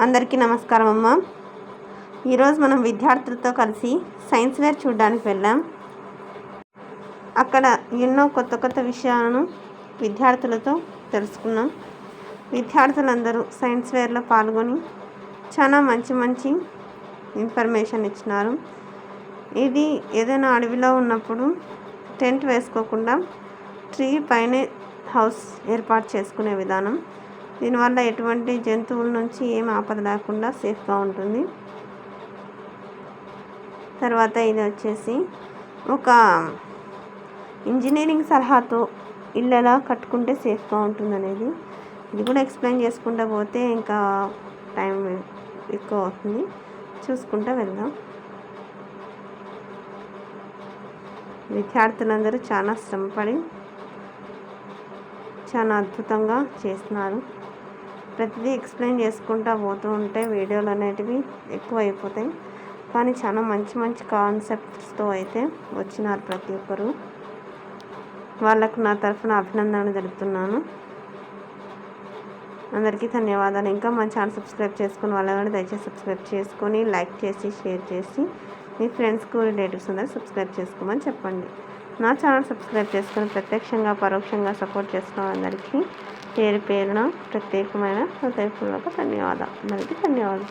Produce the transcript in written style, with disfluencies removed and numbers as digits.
అందరికీ నమస్కారం అమ్మ. ఈరోజు మనం విద్యార్థులతో కలిసి సైన్స్ వేర్ చూడడానికి వెళ్ళాం. అక్కడ ఎన్నో కొత్త విషయాలను విద్యార్థులతో తెలుసుకున్నాం. విద్యార్థులందరూ సైన్స్ వేర్లో పాల్గొని చాలా మంచి ఇన్ఫర్మేషన్ ఇచ్చినారు. ఇది ఏదైనా అడవిలో ఉన్నప్పుడు టెంట్ వేసుకోకుండా ట్రీ పైనే హౌస్ ఏర్పాటు చేసుకునే విధానం. దీనివల్ల ఎటువంటి జంతువుల నుంచి ఏం ఆపద లేకుండా సేఫ్గా ఉంటుంది. తర్వాత ఇది వచ్చేసి ఒక ఇంజనీరింగ్ సలహాతో ఇల్లు ఎలా కట్టుకుంటే సేఫ్గా ఉంటుంది అనేది, ఇది కూడా ఎక్స్ప్లెయిన్ చేసుకుంటూ పోతే ఇంకా టైం ఎక్కువ అవుతుంది. చూసుకుంటూ వెళ్దాం. విద్యార్థులందరూ చాలా శ్రమపడి చాలా అద్భుతంగా చేస్తున్నారు. ప్రతిదీ ఎక్స్ప్లెయిన్ చేసుకుంటూ పోతూ ఉంటే వీడియోలు అనేటివి ఎక్కువ అయిపోతాయి. కానీ చాలా మంచి కాన్సెప్ట్స్తో అయితే వచ్చినారు ప్రతి ఒక్కరు. వాళ్ళకు నా తరఫున అభినందనలు తెలుపుతున్నాను. అందరికీ ధన్యవాదాలు. ఇంకా మా ఛానల్ సబ్స్క్రైబ్ చేసుకుని వాళ్ళని దయచేసి సబ్స్క్రైబ్ చేసుకొని లైక్ చేసి షేర్ చేసి మీ ఫ్రెండ్స్కు రిలేటివ్స్ అందరూ సబ్స్క్రైబ్ చేసుకోమని చెప్పండి. నా ఛానల్ సబ్స్క్రైబ్ చేసుకొని ప్రత్యక్షంగా పరోక్షంగా సపోర్ట్ చేస్తున్న అందరికీ పేరున ప్రత్యేకమైన హృదయపూర్వక ధన్యవాదాలు. అందరికీ ధన్యవాదాలు.